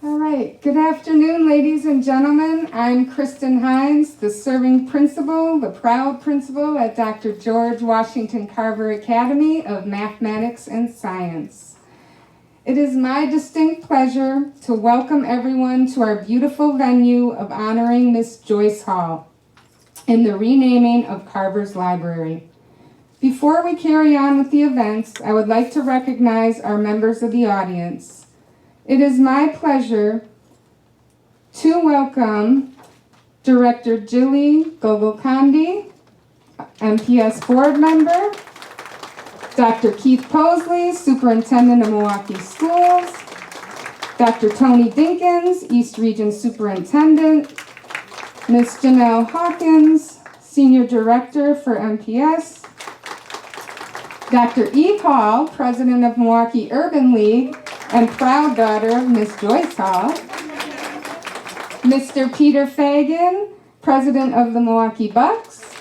All right, good afternoon, ladies and gentlemen. I'm Kristen Hines, the serving principal, the proud principal at Dr. George Washington Carver Academy of Mathematics and Science. It is my distinct pleasure to welcome everyone to our beautiful venue of honoring Miss Joyce Hall in the renaming of Carver's Library. Before we carry on with the events, I would like to recognize our members of the audience. It is my pleasure to welcome Director Julie Gogolkandi, MPS board member, Dr. Keith Posley, Superintendent of Milwaukee Schools, Dr. Tony Dinkins, East Region Superintendent, Ms. Janelle Hawkins, Senior Director for MPS, Dr. Eve Hall, President of Milwaukee Urban League, and proud daughter of Miss Joyce Hall, Mr. Peter Fagan, President of the Milwaukee Bucks,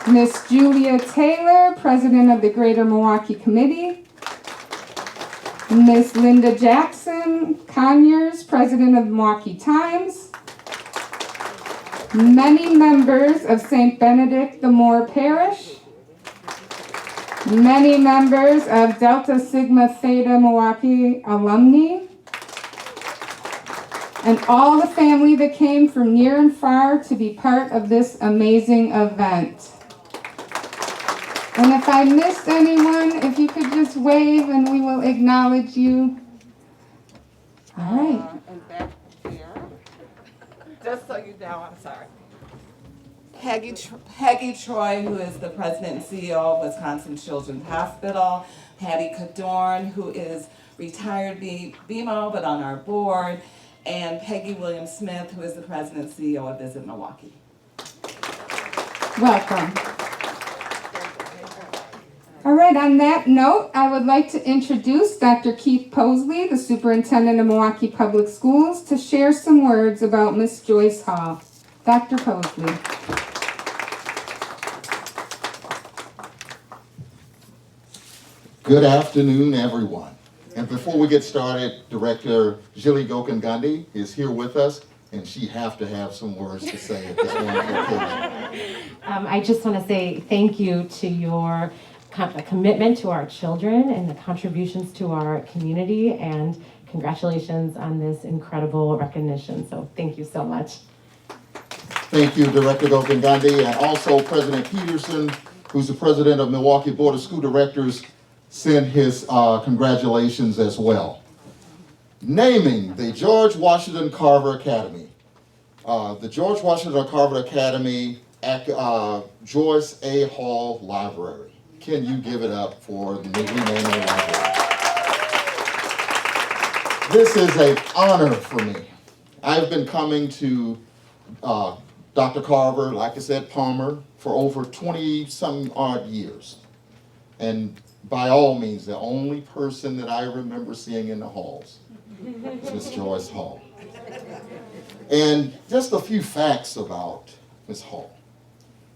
Miss Julia Taylor, President of the Greater Milwaukee Committee, Miss Linda Jackson Conyers, President of the Milwaukee Times, many members of St. Benedict the Moor Parish, many members of Delta Sigma Theta Milwaukee alumni, and all the family that came from near and far to be part of this amazing event. And if I missed anyone, if you could just wave and we will acknowledge you. All right. And back here, just so you know, I'm sorry. Peggy Troy, who is the president and CEO of Wisconsin Children's Hospital. Patty Cadorn, who is retired BMO, but on our board. And Peggy Williams Smith, who is the president and CEO of Visit Milwaukee. Welcome. All right, on that note, I would like to introduce Dr. Keith Posley, the superintendent of Milwaukee Public Schools, to share some words about Miss Joyce Hall. Dr. Posley. Good afternoon, everyone. And before we get started, Director Julie Gogolkandi is here with us, and she have to have some words to say at this wonderful occasion. I just want to say thank you to your commitment to our children and the contributions to our community, and congratulations on this incredible recognition. So thank you so much. Thank you, Director Gogolkandi, and also President Peterson, who's the president of Milwaukee Board of School Directors, sent his congratulations as well. Naming the George Washington Carver Academy. The George Washington Carver Academy Joyce A. Hall Library. Can you give it up for the renaming library? This is an honor for me. I've been coming to Dr. Carver, like I said, Palmer, for over 20-some odd years. And by all means, the only person that I remember seeing in the halls is Miss Joyce Hall. And just a few facts about Miss Hall.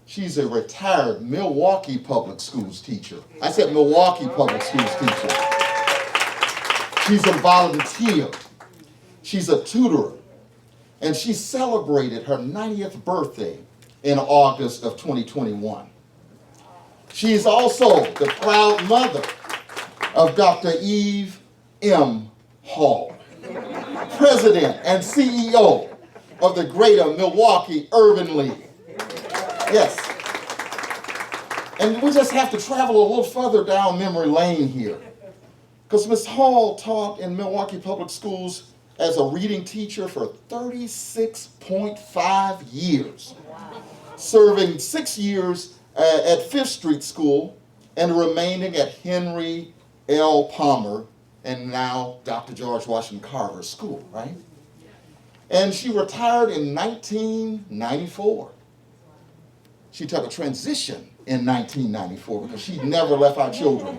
She's a retired Milwaukee Public Schools teacher. I said Milwaukee Public Schools teacher. She's a volunteer. She's a tutor. And she celebrated her 90th birthday in August of 2021. She is also the proud mother of Dr. Eve M. Hall, president and CEO of the Greater Milwaukee Urban League. Yes. And we just have to travel a little further down memory lane here, because Ms. Hall taught in Milwaukee Public Schools as a reading teacher for 36.5 years, serving 6 years at Fifth Street School and remaining at Henry L. Palmer and now Dr. George Washington Carver School, right? And she retired in 1994. She took a transition in 1994 because she never left our children.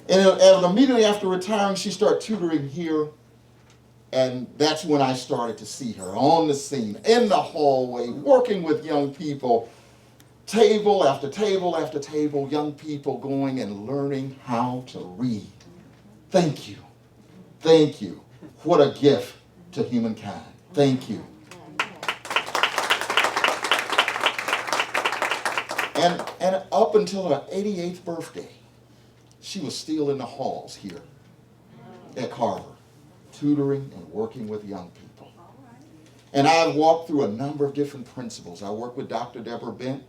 And immediately after retiring, she started tutoring here, and that's when I started to see her on the scene, in the hallway, working with young people, table after table after table, young people going and learning how to read. Thank you. Thank you. What a gift to humankind. Thank you. And up until her 88th birthday, she was still in the halls here at Carver, tutoring and working with young people. And I walked through a number of different principals. I worked with Dr. Deborah Bent,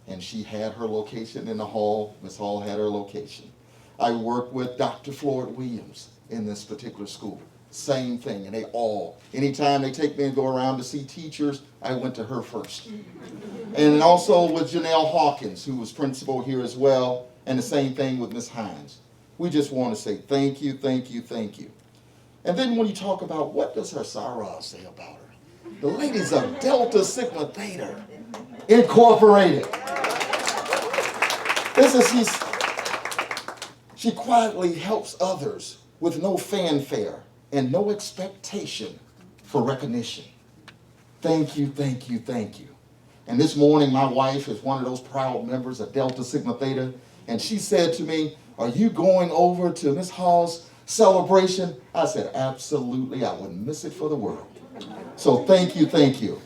and she had her location in the hall. Ms. Hall had her location. I worked with Dr. Floyd Williams in this particular school. Same thing, and they all, anytime they take me and go around to see teachers, I went to her first. And also with Janelle Hawkins, who was principal here as well, and the same thing with Ms. Hines. We just want to say thank you, thank you, thank you. And then when you talk about what does her Sarah say about her? The ladies of Delta Sigma Theta Incorporated. She quietly helps others with no fanfare and no expectation for recognition. Thank you, thank you, thank you. And this morning, my wife is one of those proud members of Delta Sigma Theta, and she said to me, "Are you going over to Miss Hall's celebration?" I said, "Absolutely, I wouldn't miss it for the world." So thank you, thank you.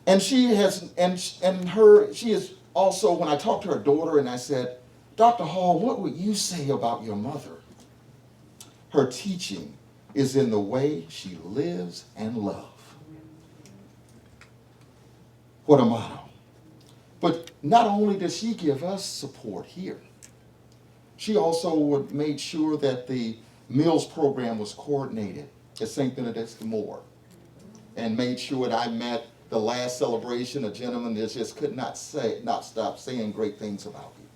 And she is also, when I talked to her daughter and I said, "Dr. Hall, what would you say about your mother?" Her teaching is in the way she lives and loves. What a motto. But not only does she give us support here, she also made sure that the meals program was coordinated at St. Benedict's the Moore, and made sure that I met the last celebration, a gentleman that just could not stop saying great things about you.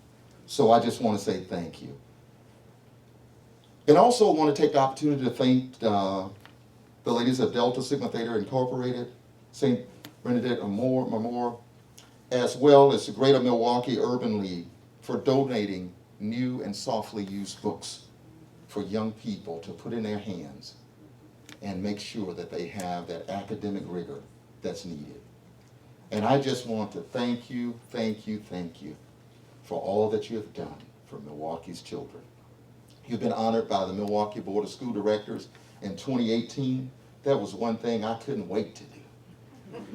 So I just want to say thank you. And also want to take the opportunity to thank the ladies of Delta Sigma Theta Incorporated, St. Bernadette Memorial, as well as the Greater Milwaukee Urban League for donating new and softly used books for young people to put in their hands and make sure that they have that academic rigor that's needed. And I just want to thank you, thank you, thank you for all that you have done for Milwaukee's children. You've been honored by the Milwaukee Board of School Directors in 2018. That was one thing I couldn't wait to do,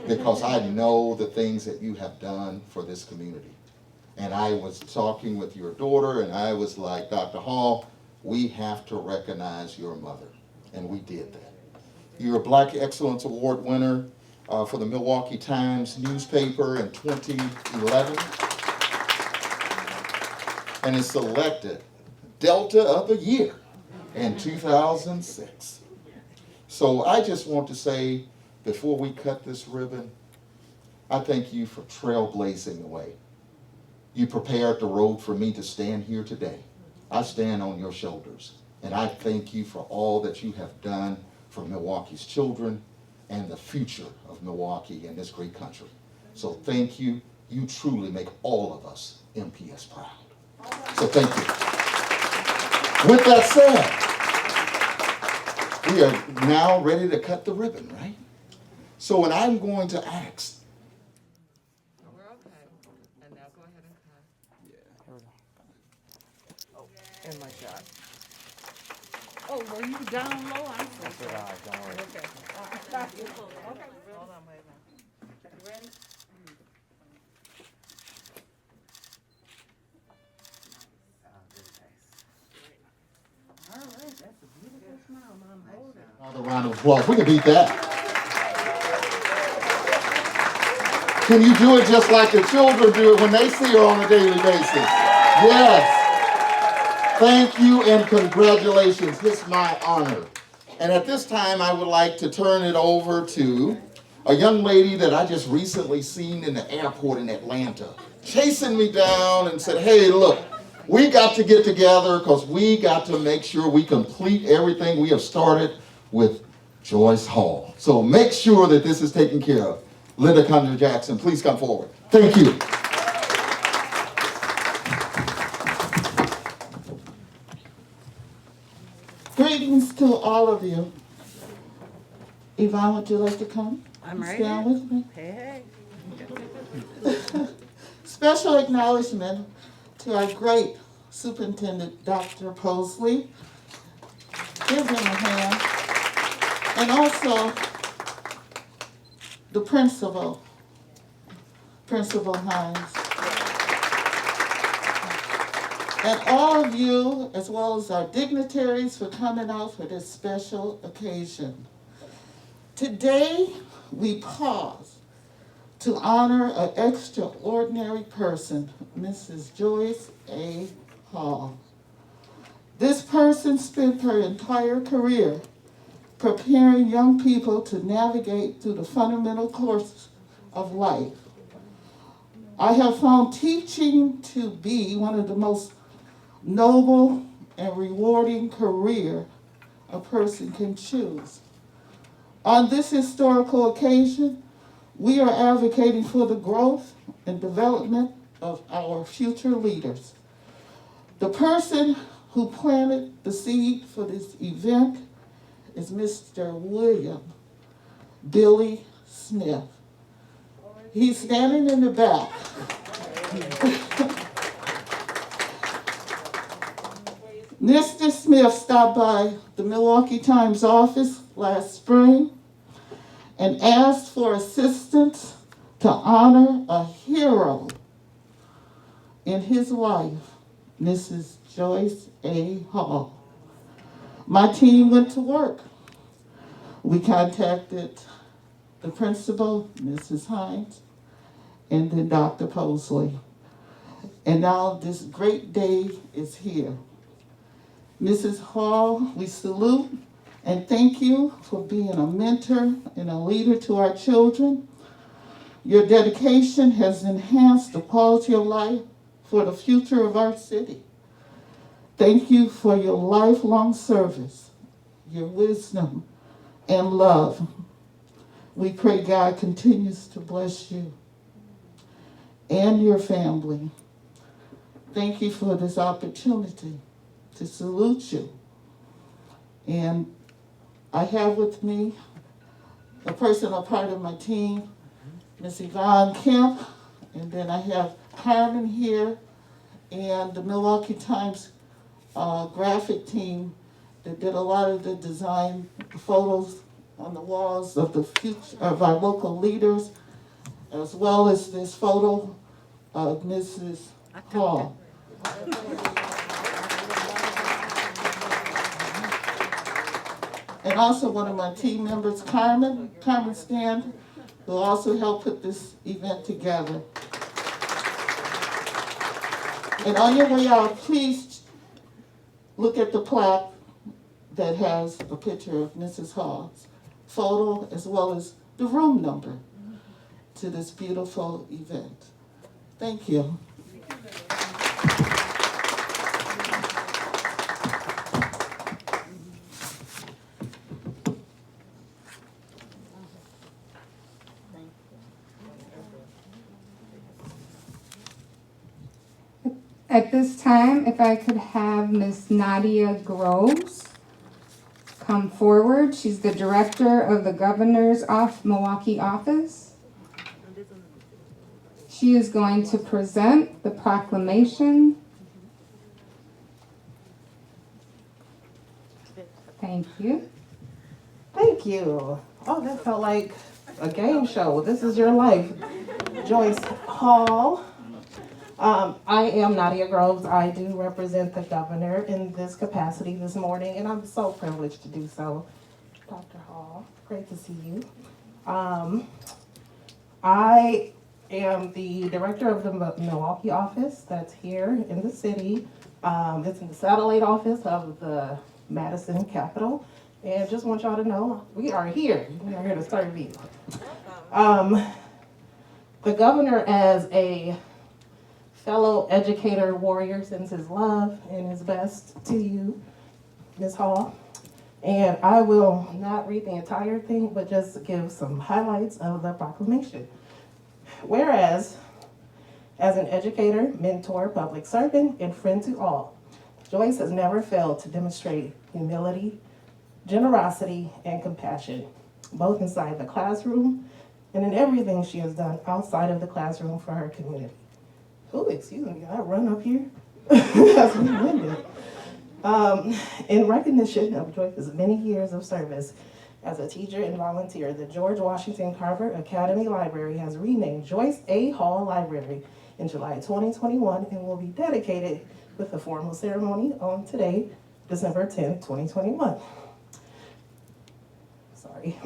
because I know the things that you have done for this community. And I was talking with your daughter, and I was like, "Dr. Hall, we have to recognize your mother." And we did that. You're a Black Excellence Award winner for the Milwaukee Times newspaper in 2011, and is selected Delta of the Year in 2006. So I just want to say, before we cut this ribbon, I thank you for trailblazing the way. You prepared the road for me to stand here today. I stand on your shoulders, and I thank you for all that you have done for Milwaukee's children and the future of Milwaukee and this great country. So thank you. You truly make all of us MPS proud. So thank you. With that said, we are now ready to cut the ribbon, right? So when I'm going to ask. We're okay. And now go ahead and cut. Oh, and my shot. Oh, were you down low? I'm so sorry. Don't worry. Okay. Okay. Hold on, wait a minute. You ready? All right, that's a beautiful smile, Mom. Hold it. Another round of applause. We can beat that. Can you do it just like the children do it when they see her on a daily basis? Yes. Thank you and congratulations. It's my honor. And at this time, I would like to turn it over to a young lady that I just recently seen in the airport in Atlanta, chasing me down and said, "Hey, look, we got to get together because we got to make sure we complete everything we have started with Joyce Hall. So make sure that this is taken care of." Linda Condon Jackson, please come forward. Thank you. Greetings to all of you. Yvonne, would you like to come? I'm right Stand here. with me. Hey, Special acknowledgement to our great Superintendent, Dr. Posley. Give them a hand. And also the principal, Principal Hines. And all of you, as well as our dignitaries, for coming out for this special occasion. Today, we pause to honor an extraordinary person, Mrs. Joyce A. Hall. This person spent her entire career preparing young people to navigate through the fundamental courses of life. I have found teaching to be one of the most noble and rewarding career a person can choose. On this historical occasion, we are advocating for the growth and development of our future leaders. The person who planted the seed for this event is Mr. William Billy Smith. He's standing in the back. Mr. Smith stopped by the Milwaukee Times office last spring and asked for assistance to honor a hero in his life, Mrs. Joyce A. Hall. My team went to work. We contacted the principal, Mrs. Hines, and then Dr. Posley. And now this great day is here. Mrs. Hall, we salute and thank you for being a mentor and a leader to our children. Your dedication has enhanced the quality of life for the future of our city. Thank you for your lifelong service, your wisdom, and love. We pray God continues to bless you and your family. Thank you for this opportunity to salute you. And I have with me a personal part of my team, Miss Yvonne Kemp, and then I have Carmen here, and the Milwaukee Times graphic team that did a lot of the design photos on the walls of the future of our local leaders, as well as this photo of Mrs. Hall. And also one of my team members, Carmen Stan, will also help put this event together. And on your way out, please look at the plaque that has a picture of Mrs. Hall's photo as well as the room number to this beautiful event. Thank you. At this time, if I could have Miss Nadia Groves come forward. She's the director of the governor's Milwaukee office. She is going to present the proclamation. Thank you. Thank you. Oh, that felt like a game show. This is your life. Joyce Hall. I am Nadia Groves. I do represent the governor in this capacity this morning, and I'm so privileged to do so. Dr. Hall, great to see you. I am the director of the Milwaukee office that's here in the city. It's in the satellite office of the Madison Capitol. And just want y'all to know, we are here. We are here to serve you. The governor, as a fellow educator warrior, sends his love and his best to you, Ms. Hall. And I will not read the entire thing, but just give some highlights of the proclamation. Whereas, as an educator, mentor, public servant, and friend to all, Joyce has never failed to demonstrate humility, generosity, and compassion, both inside the classroom and in everything she has done outside of the classroom for her community. Oh, excuse me, I run up here. That's me winded. In recognition of Joyce's many years of service as a teacher and volunteer, the George Washington Carver Academy Library has renamed Joyce A. Hall Library in July 2021 and will be dedicated with a formal ceremony on today, December 10th, 2021. Sorry.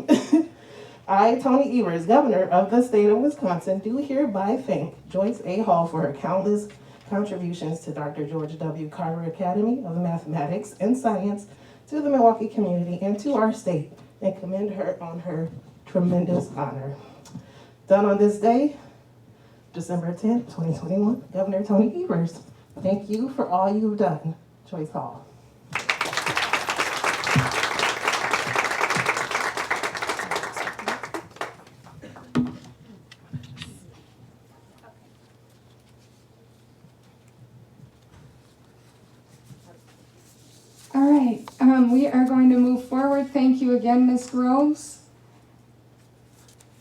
I, Tony Evers, Governor of the state of Wisconsin, do hereby thank Joyce A. Hall for her countless contributions to Dr. George W. Carver Academy of Mathematics and Science, to the Milwaukee community, and to our state, and commend her on her tremendous honor. Done on this day, December 10th, 2021, Governor Tony Evers. Thank you for all you've done, Joyce Hall. All right, we are going to move forward. Thank you again, Ms. Groves.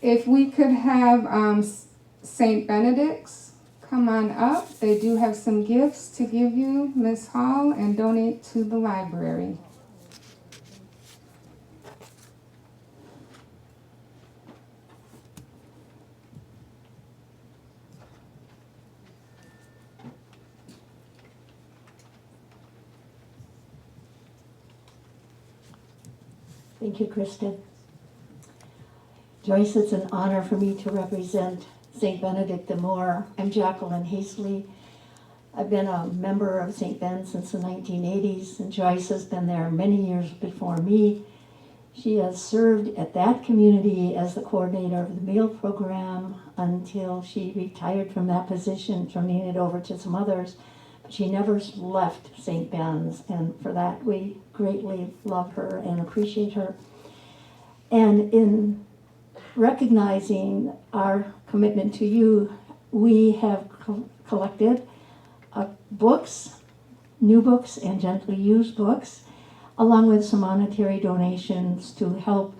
If we could have St. Benedict's come on up. They do have some gifts to give you, Ms. Hall, and donate to the library. Thank you, Kristen. Joyce, it's an honor for me to represent St. Benedict the Moor. I'm Jacqueline Hastley. I've been a member of St. Ben since the 1980s, and Joyce has been there many years before me. She has served at that community as the coordinator of the meal program until she retired from that position, turning it over to some others. But she never left St. Ben's, and for that we greatly love her and appreciate her. And in recognizing our commitment to you, we have collected books, new books and gently used books, along with some monetary donations to help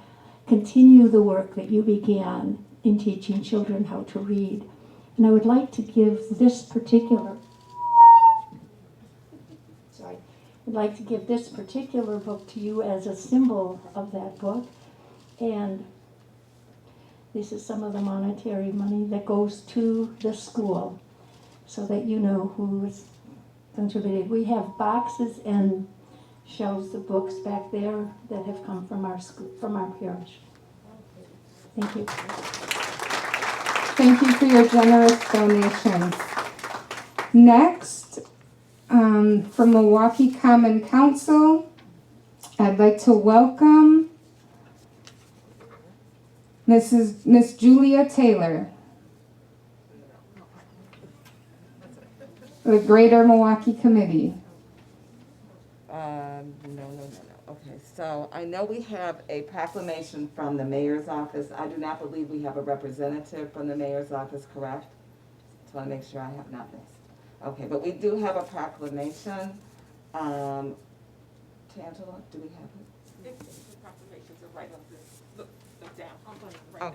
continue the work that you began in teaching children how to read. And I would like to give this particular book to you as a symbol of that book. And this is some of the monetary money that goes to the school, so that you know who has contributed. We have boxes and shelves of books back there that have come from our school, from our parish. Thank you. Thank you for your generous donations. Next, from Milwaukee Common Council, I'd like to welcome Miss Julia Taylor, the Greater Milwaukee Committee. No. Okay, so I know we have a proclamation from the mayor's office. I do not believe we have a representative from the mayor's office, correct? Just want to make sure I have not missed. Okay, but we do have a proclamation. Tangela, do we have it? The proclamations are right up this, look down. I'm going to right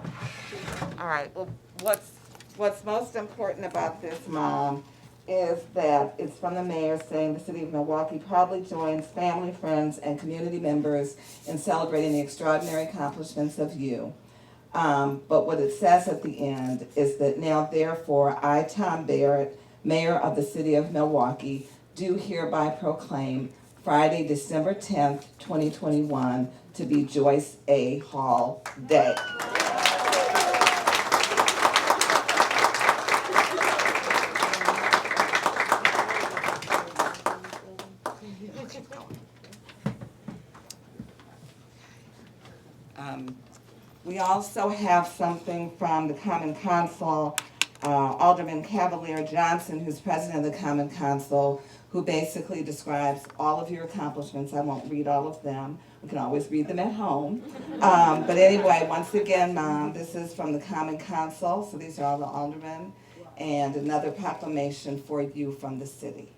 Okay. All right, well, what's most important about this, Mom, is that it's from the mayor saying the city of Milwaukee proudly joins family, friends, and community members in celebrating the extraordinary accomplishments of you. But what it says at the end is that now, therefore, I, Tom Barrett, mayor of the city of Milwaukee, do hereby proclaim Friday, December 10th, 2021 to be Joyce A. Hall Day. We also have something from the Common Council, Alderman Cavalier Johnson, who's president of the Common Council, who basically describes all of your accomplishments. I won't read all of them. We can always read them at home. But anyway, once again, Mom, this is from the Common Council, so these are all the aldermen, and another proclamation for you from the city.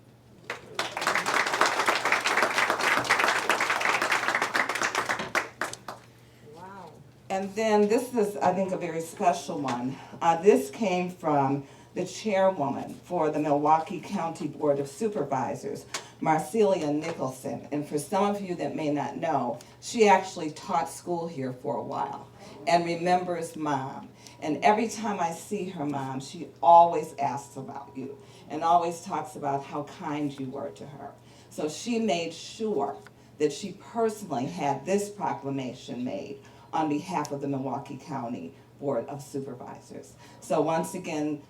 And then this is, I think, a very special one. This came from the chairwoman for the Milwaukee County Board of Supervisors, Marcelia Nicholson. And for some of you that may not know, she actually taught school here for a while and remembers Mom. And every time I see her, Mom, she always asks about you and always talks about how kind you were to her. So she made sure that she personally had this proclamation made on behalf of the Milwaukee County Board of Supervisors. So once again,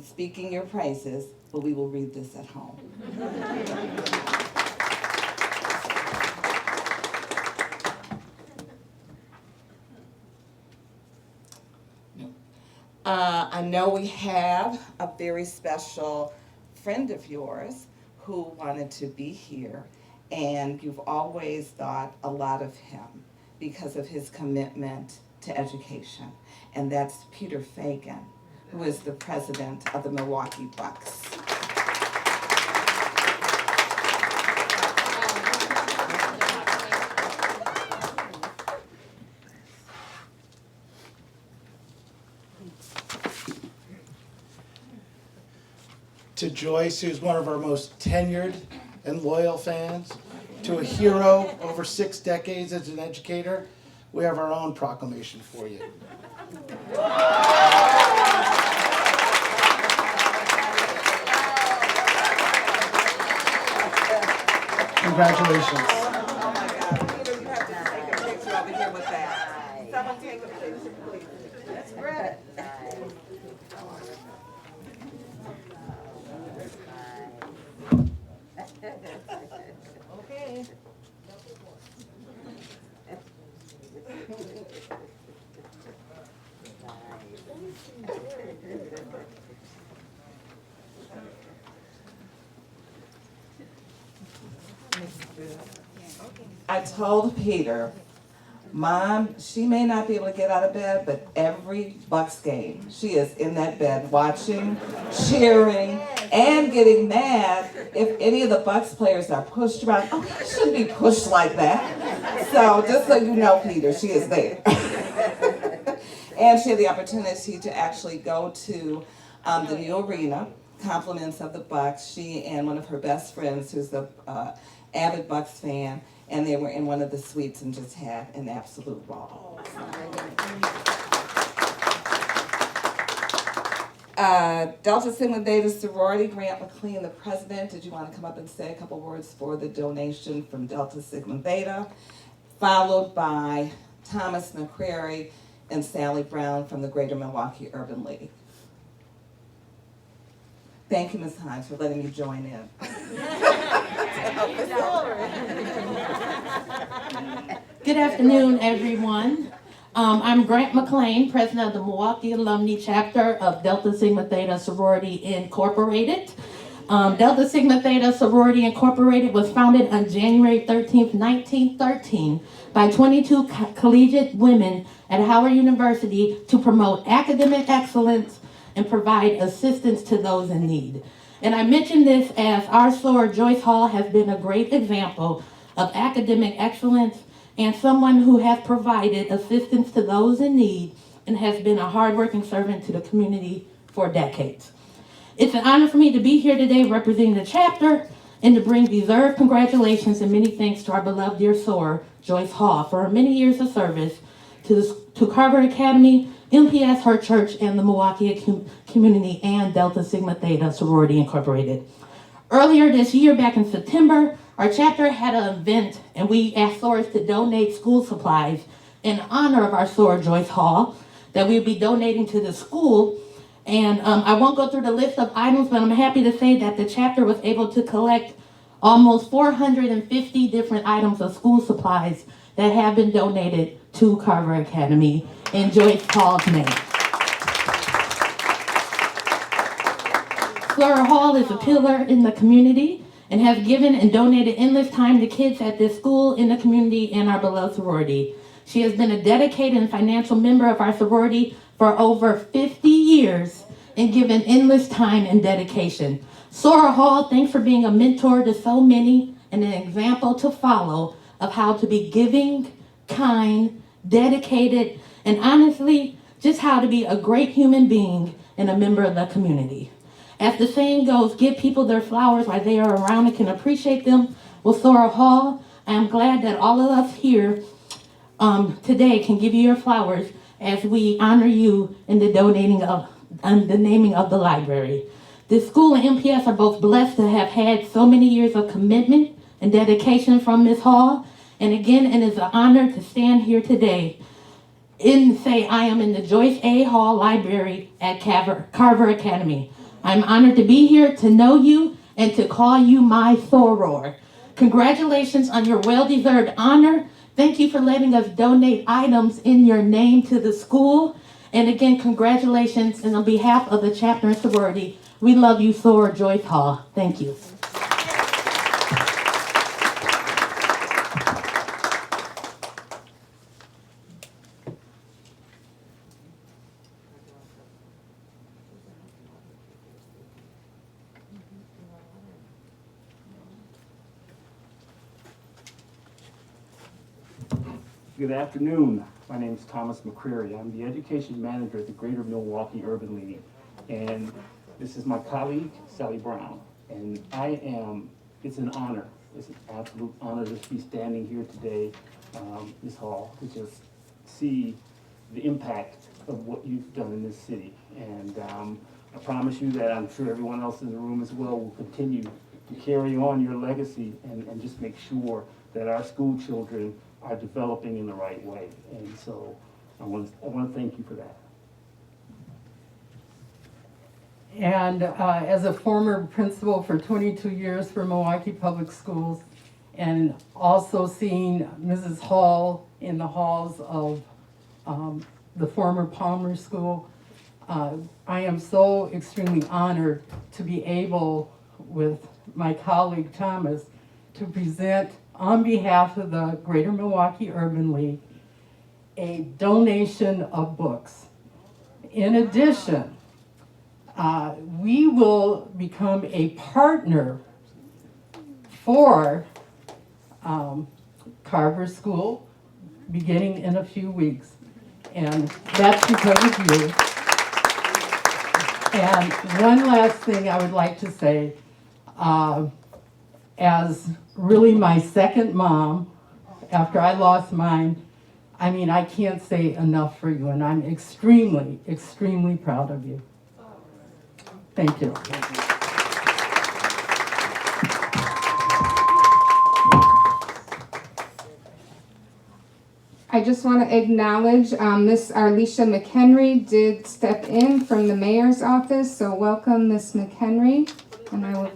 speaking your praises, but we will read this at home. I know we have a very special friend of yours who wanted to be here, and you've always thought a lot of him because of his commitment to education, and that's Peter Fagan, who is the president of the Milwaukee Bucks. To Joyce, who's one of our most tenured and loyal fans, to a hero over 6 decades as an educator, we have our own proclamation for you. Congratulations. Oh my God, Peter, you have to take a picture over here with that. Someone take a picture, please. That's great. Okay. I told Peter, Mom, she may not be able to get out of bed, but every Bucks game, she is in that bed watching, cheering, and getting mad if any of the Bucks players are pushed around. Oh, he shouldn't be pushed like that. So just so you know, Peter, she is there. And she had the opportunity to actually go to the new arena, compliments of the Bucks. She and one of her best friends, who's the avid Bucks fan, and they were in one of the suites and just had an absolute ball. Delta Sigma Theta sorority, Grant McLean, the president. Did you want to come up and say a couple words for the donation from Delta Sigma Theta? Followed by Thomas McCrary and Sally Brown from the Greater Milwaukee Urban League. Thank you, Ms. Hines, for letting me join in. Good afternoon, everyone. I'm Grant McLean, president of the Milwaukee Alumni Chapter of Delta Sigma Theta Sorority Incorporated. Delta Sigma Theta Sorority Incorporated was founded on January 13th, 1913 by 22 collegiate women at Howard University to promote academic excellence and provide assistance to those in need. And I mention this as our soror, Joyce Hall, has been a great example of academic excellence and someone who has provided assistance to those in need and has been a hardworking servant to the community for decades. It's an honor for me to be here today representing the chapter and to bring deserved congratulations and many thanks to our beloved dear soror, Joyce Hall, for her many years of service to Carver Academy, MPS, her church, and the Milwaukee community, and Delta Sigma Theta Sorority Incorporated. Earlier this year, back in September, our chapter had an event, and we asked sorors to donate school supplies in honor of our soror, Joyce Hall, that we'll be donating to the school. And I won't go through the list of items, but I'm happy to say that the chapter was able to collect almost 450 different items of school supplies that have been donated to Carver Academy in Joyce Hall's name. Flora Hall is a pillar in the community and has given and donated endless time to kids at this school, in the community, and our beloved sorority. She has been a dedicated and financial member of our sorority for over 50 years and given endless time and dedication. Soror Hall, thanks for being a mentor to so many and an example to follow of how to be giving, kind, dedicated, and honestly, just how to be a great human being and a member of the community. As the saying goes, give people their flowers while they are around and can appreciate them. With Thora Hall, I am glad that all of us here today can give you your flowers as we honor you in the the naming of the library. This school and MPS are both blessed to have had so many years of commitment and dedication from Ms. Hall. And again, it is an honor to stand here today and say I am in the Joyce A. Hall Library at Carver Academy. I'm honored to be here, to know you, and to call you my soror. Congratulations on your well-deserved honor. Thank you for letting us donate items in your name to the school. And again, congratulations, and on behalf of the chapter and sorority, we love you, Soror Joyce Hall. Thank you. Good afternoon. My name is Thomas McCreary. I'm the Education Manager at the Greater Milwaukee Urban League. And this is my colleague, Sally Brown. And it's an honor. It's an absolute honor to be standing here today, Ms. Hall, to just see the impact of what you've done in this city. And I promise you that I'm sure everyone else in the room as well will continue to carry on your legacy and just make sure that our school children are developing in the right way. And so I want to thank you for that. And as a former principal for 22 years for Milwaukee Public Schools, and also seeing Mrs. Hall in the halls of the former Palmer School, I am so extremely honored to be able, with my colleague Thomas, to present on behalf of the Greater Milwaukee Urban League a donation of books. In addition, we will become a partner for Carver School beginning in a few weeks. And that's because of you. And one last thing I would like to say, as really my second mom, after I lost mine, I mean, I can't say enough for you, and I'm extremely, extremely proud of you. Thank you. I just want to acknowledge Miss Arlisha McHenry did step in from the mayor's office, so welcome, Miss McHenry. And I will.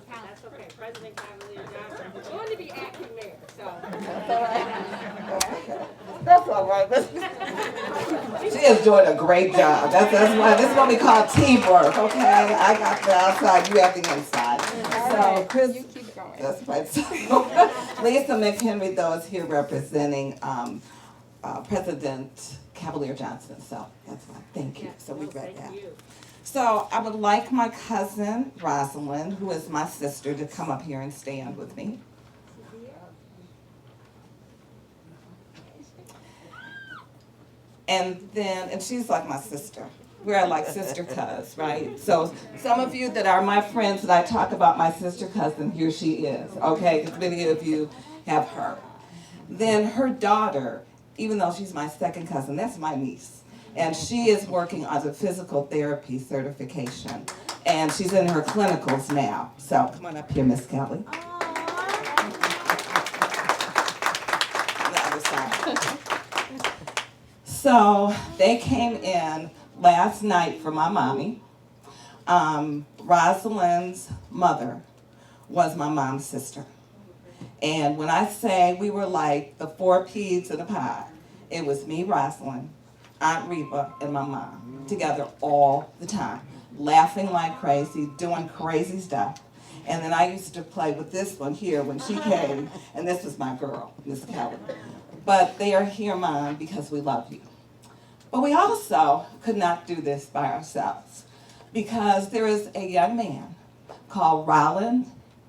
That's okay. President Cavalier Johnson is going to be acting mayor, so. That's all right. She is doing a great job. That's why this is what we call teamwork, okay? I got the outside, you have the inside. So, Chris, you keep going. That's right. So, Lisa McHenry, though, is here representing President Cavalier Johnson. So that's fine. Thank you. So we read that. So I would like my cousin Rosalind, who is my sister, to come up here and stand with me. And she's like my sister. We're like sister cuz, right? So some of you that are my friends that I talk about my sister cousin, here she is, okay? Because many of you have her. Then her daughter, even though she's my second cousin, that's my niece. And she is working on the physical therapy certification. And she's in her clinicals now. So come on up here, Miss Kelly. The other side. So they came in last night for my mommy. Rosalind's mother was my mom's sister. And when I say we were like the four peas in a pie, it was me, Rosalind, Aunt Reba, and my mom together all the time, laughing like crazy, doing crazy stuff. And then I used to play with this one here when she came, and this was my girl, Miss Kelly. But they are here, Mom, because we love you. But we also could not do this by ourselves, because there is a young man called Roland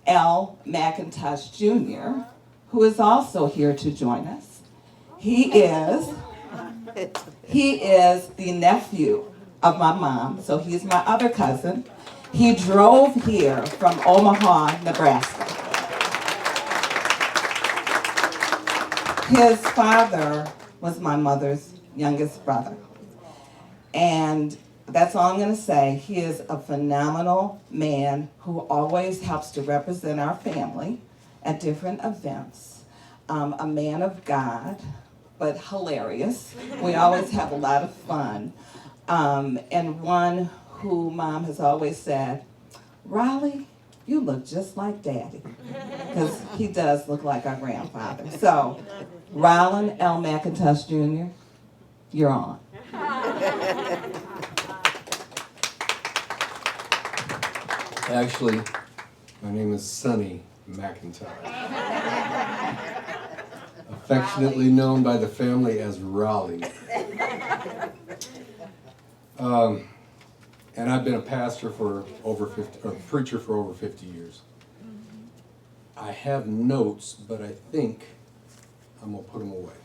L. McIntosh Jr., who is also here to join us. He is the nephew of my mom, so he's my other cousin, He drove here from Omaha, Nebraska. His father was my mother's youngest brother. And that's all I'm going to say. He is a phenomenal man who always helps to represent our family at different events. A man of God, but hilarious. We always have a lot of fun. And one who Mom has always said, Riley, you look just like Daddy. Because he does look like our grandfather. So, Rylan L. McIntosh Jr., you're on. Actually, my name is Sonny McIntosh. Affectionately known by the family as Raleigh. And I've been a pastor for over 50, or preacher for over 50 years. I have notes, but I think I'm gonna put them away.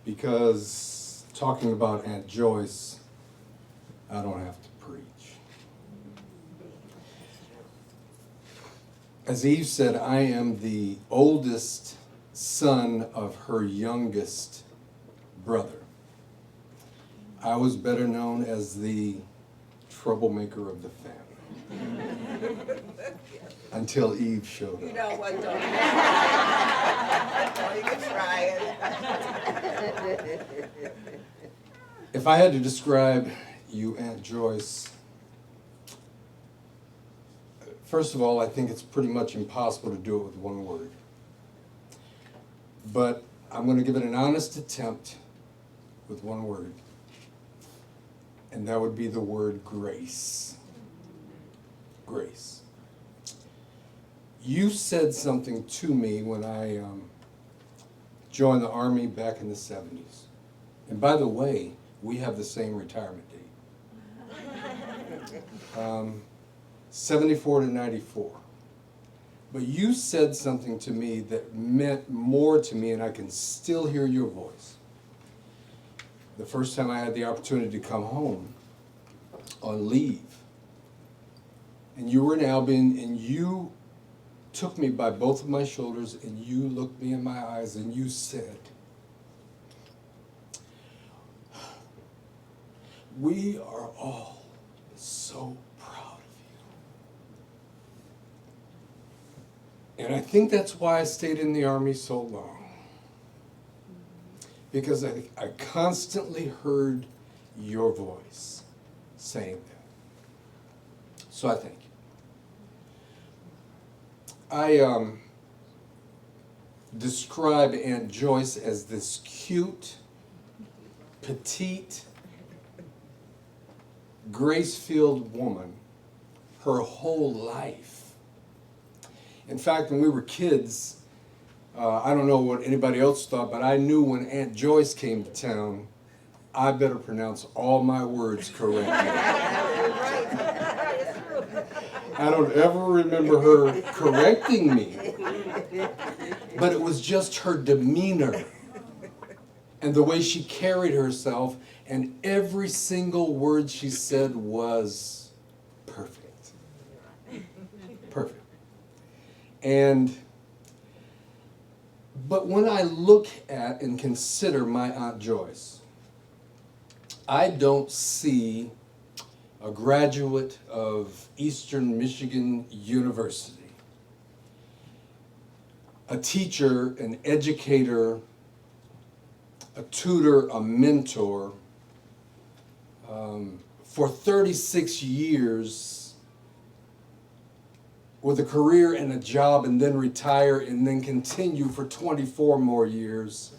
Because talking about Aunt Joyce, I don't have to preach. As Eve said, I am the oldest son of her youngest brother. I was better known as the troublemaker of the family. Until Eve showed up. You know what, don't you can try it. If I had to describe you, Aunt Joyce, first of all, I think it's pretty much impossible to do it with one word. But I'm going to give it an honest attempt with one word. And that would be the word grace. Grace. You said something to me when I joined the Army back in the 70s. And by the way, we have the same retirement date. 74 to 94. But you said something to me that meant more to me, and I can still hear your voice. The first time I had the opportunity to come home on leave, and you were in Albion, and you took me by both of my shoulders, and you looked me in my eyes, and you said, "We are all so proud of you." And I think that's why I stayed in the Army so long. Because I constantly heard your voice saying that. So I thank you. I describe Aunt Joyce as this cute, petite, grace-filled woman her whole life. In fact, when we were kids, I don't know what anybody else thought, but I knew when Aunt Joyce came to town, I better pronounce all my words correctly. I don't ever remember her correcting me, but it was just her demeanor and the way she carried herself, and every single word she said was perfect. Perfect. But when I look at and consider my Aunt Joyce, I don't see a graduate of Eastern Michigan University, a teacher, an educator, a tutor, a mentor, for 36 years with a career and a job, and then retire and then continue for 24 more years.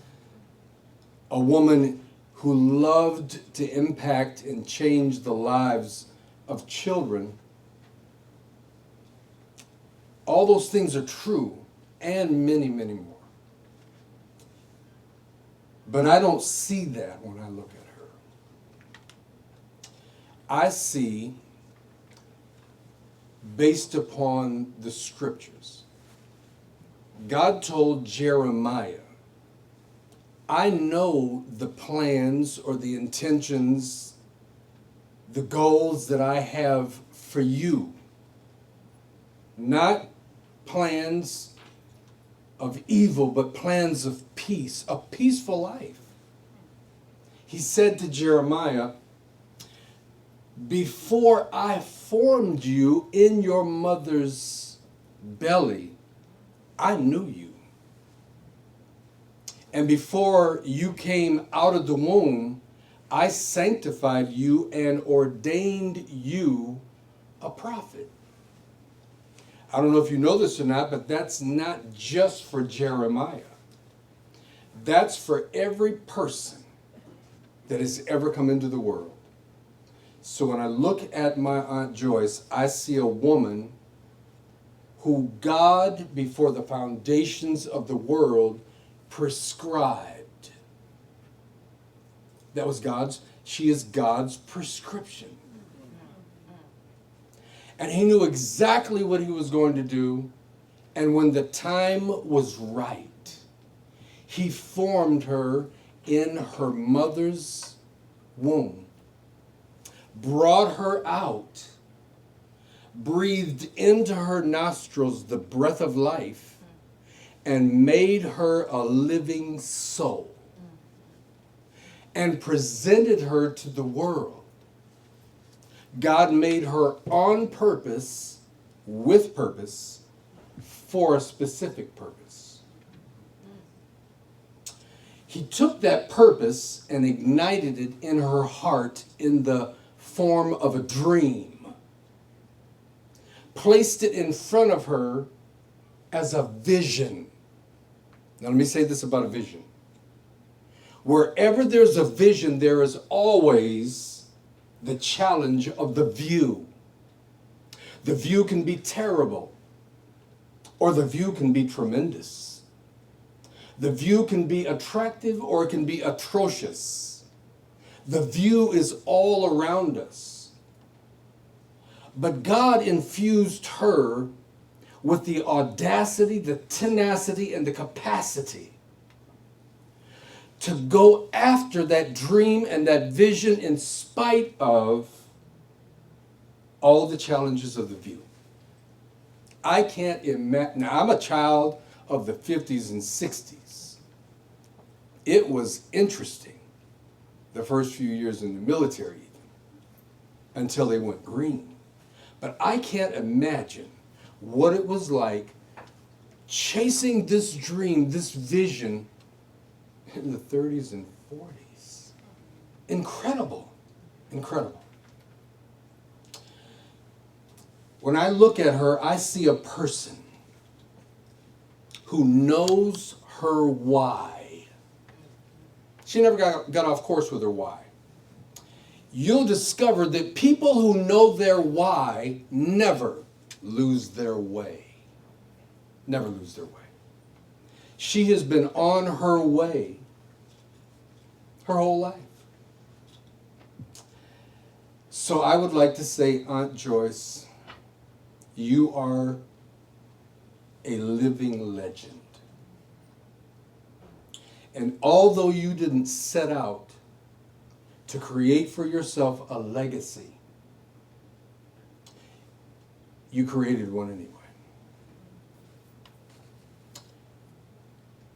A woman who loved to impact and change the lives of children. All those things are true, and many, many more. But I don't see that when I look at her. I see, based upon the scriptures, God told Jeremiah, I know the plans or the intentions the goals that I have for you. Not plans of evil, but plans of peace, a peaceful life. He said to Jeremiah, before I formed you in your mother's belly, I knew you. And before you came out of the womb, I sanctified you and ordained you a prophet. I don't know if you know this or not, but that's not just for Jeremiah. That's for every person that has ever come into the world. So when I look at my Aunt Joyce, I see a woman who God, before the foundations of the world, prescribed. That was she is God's prescription. And he knew exactly what he was going to do. And when the time was right, he formed her in her mother's womb, brought her out, breathed into her nostrils the breath of life, and made her a living soul, and presented her to the world. God made her on purpose, with purpose, for a specific purpose. He took that purpose and ignited it in her heart in the form of a dream, placed it in front of her as a vision. Now let me say this about a vision. Wherever there's a vision, there is always the challenge of the view. The view can be terrible, or the view can be tremendous. The view can be attractive, or it can be atrocious. The view is all around us. But God infused her with the audacity, the tenacity, and the capacity to go after that dream and that vision in spite of all the challenges of the view. I can't imagine. Now, I'm a child of the 50s and 60s. It was interesting the first few years in the military, even, until they went green. But I can't imagine what it was like chasing this dream, this vision, in the 30s and 40s. Incredible. Incredible. When I look at her, I see a person who knows her why. She never got off course with her why. You'll discover that people who know their why never lose their way. Never lose their way. She has been on her way her whole life. So I would like to say, Aunt Joyce, you are a living legend. And although you didn't set out to create for yourself a legacy, you created one anyway.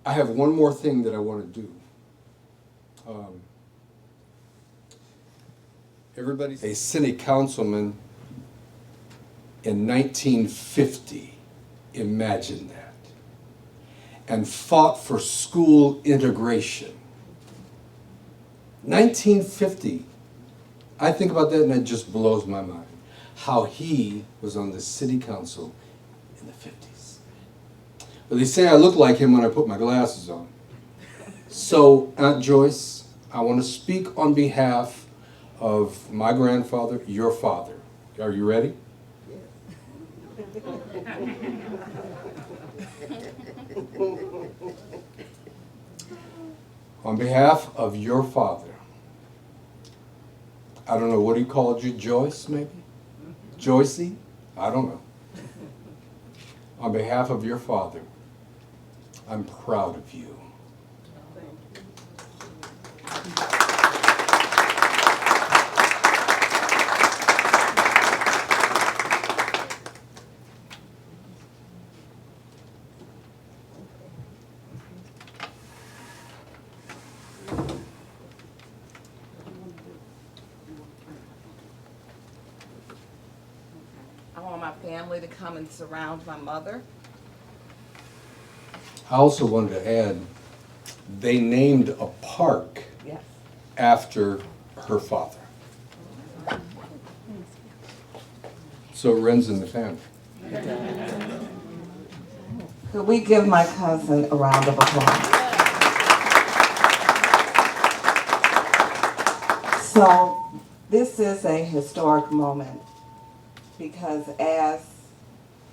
I have one more thing that I want to do. A city councilman in 1950 imagined that and fought for school integration. 1950. I think about that and it just blows my mind. How he was on the city council in the 50s. But they say I look like him when I put my glasses on. So, Aunt Joyce, I want to speak on behalf of my grandfather, your father. Are you ready? On behalf of your father, I don't know what he called you, Joyce, maybe? Joyce A? I don't know. On behalf of your father, I'm proud of you. my family to come and surround my mother. I also wanted to add, they named a park Yes. after her father. So it runs in the family. Could we give my cousin a round of applause? So this is a historic moment because, as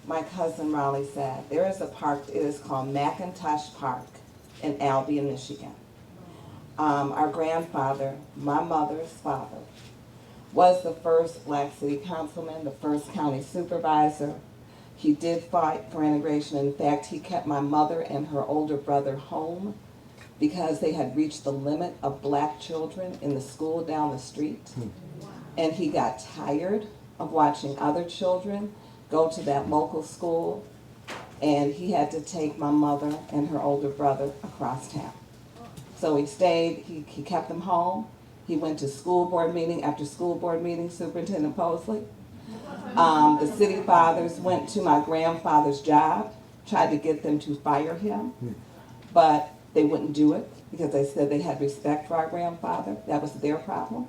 my cousin Raleigh said, there is a park, it is called McIntosh Park in Albion, Michigan. Our grandfather, my mother's father, was the first black city councilman, the first county supervisor. He did fight for integration. In fact, he kept my mother and her older brother home because they had reached the limit of black children in the school down the street. And he got tired of watching other children go to that local school, and he had to take my mother and her older brother across town. So he stayed, he kept them home. He went to school board meeting after school board meeting, Superintendent Posley. The city fathers went to my grandfather's job, tried to get them to fire him, but they wouldn't do it because they said they had respect for our grandfather. That was their problem.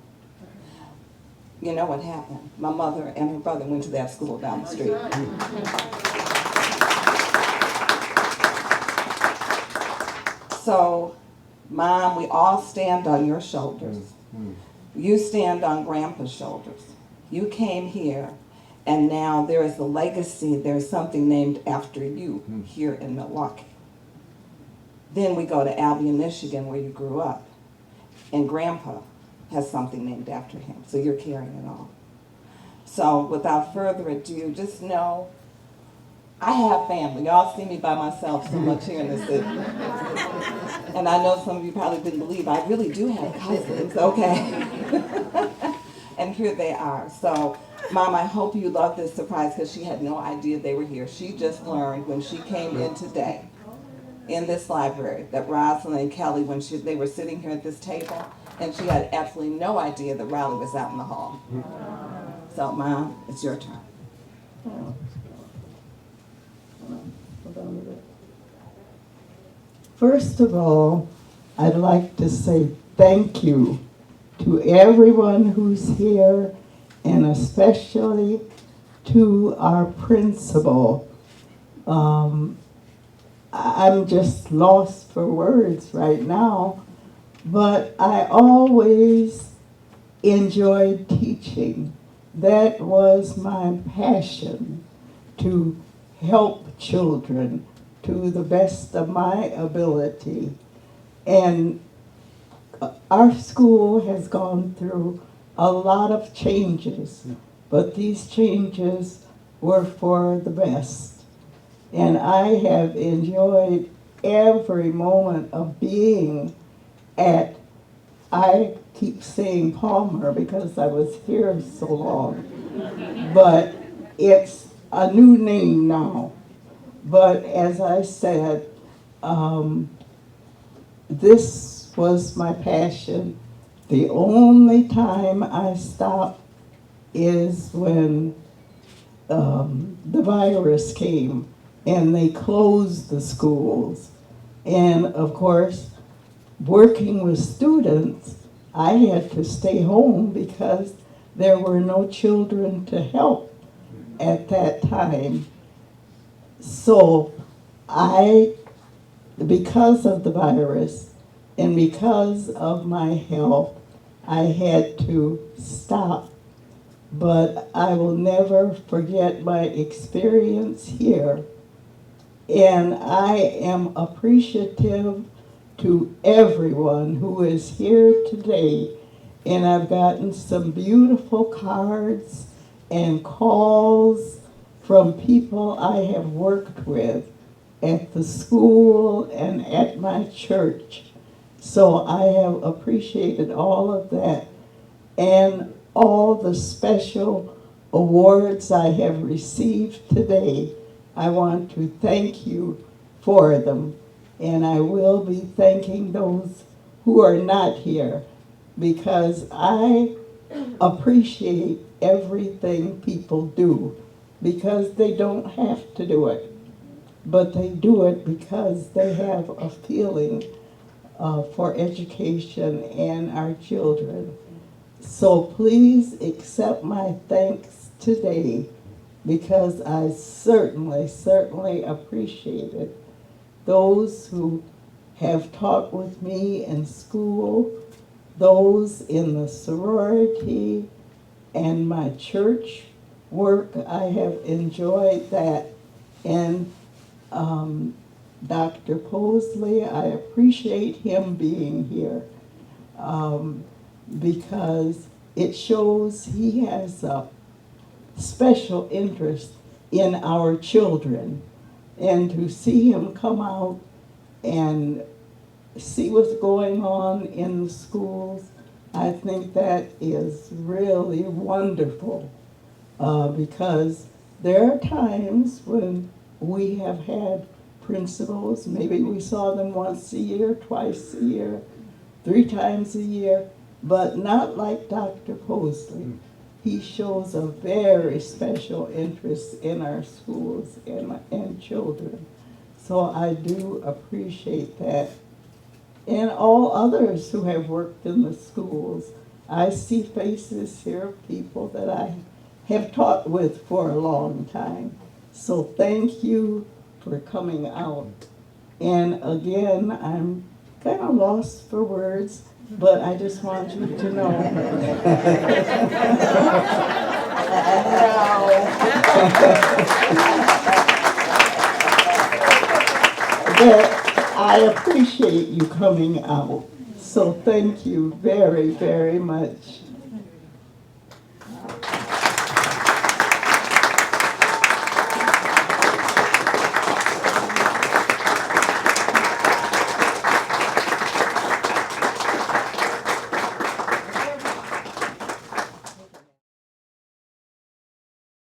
You know what happened? My mother and her brother went to that school down the street. So, Mom, we all stand on your shoulders. You stand on Grandpa's shoulders. You came here, and now there is a legacy, there's something named after you here in Milwaukee. Then we go to Albion, Michigan, where you grew up, and Grandpa has something named after him, so you're carrying it on. So without further ado, just know I have family. Y'all see me by myself so much here in the city. And I know some of you probably didn't believe I really do have cousins, okay? And here they are. So, Mom, I hope you love this surprise because she had no idea they were here. She just learned when she came in today in this library that Rosalind and Kelly, when they were sitting here at this table, and she had absolutely no idea that Raleigh was out in the hall. So, Mom, it's your turn. First of all, I'd like to say thank you to everyone who's here, and especially to our principal. I'm just lost for words right now, but I always enjoyed teaching. That was my passion, to help children to the best of my ability. And our school has gone through a lot of changes, but these changes were for the best. And I have enjoyed every moment of being at, I keep saying Palmer because I was here so long, but it's a new name now. But as I said, this was my passion. The only time I stopped is when the virus came and they closed the schools. And of course, working with students, I had to stay home because there were no children to help at that time. So because of the virus and because of my health, I had to stop. But I will never forget my experience here. And I am appreciative to everyone who is here today. And I've gotten some beautiful cards and calls from people I have worked with at the school and at my church. So I have appreciated all of that and all the special awards I have received today. I want to thank you for them, and I will be thanking those who are not here because I appreciate everything people do. because they don't have to do it, but they do it because they have a feeling for education and our children. So please accept my thanks today, because I certainly appreciate it. Those who have taught with me in school, those in the sorority, and my church work, I have enjoyed that. And Dr. Posley, I appreciate him being here because it shows he has a special interest in our children. And to see him come out and see what's going on in the schools, I think that is really wonderful because there are times when we have had principals, maybe we saw them once a year, twice a year, 3 times a year, but not like Dr. Posley. He shows a very special interest in our schools and children. So I do appreciate that. And all others who have worked in the schools. I see faces here of people that I have taught with for a long time. So thank you for coming out. And again, I'm kind of lost for words, but I just want you to know that I appreciate you coming out. So thank you very, very much.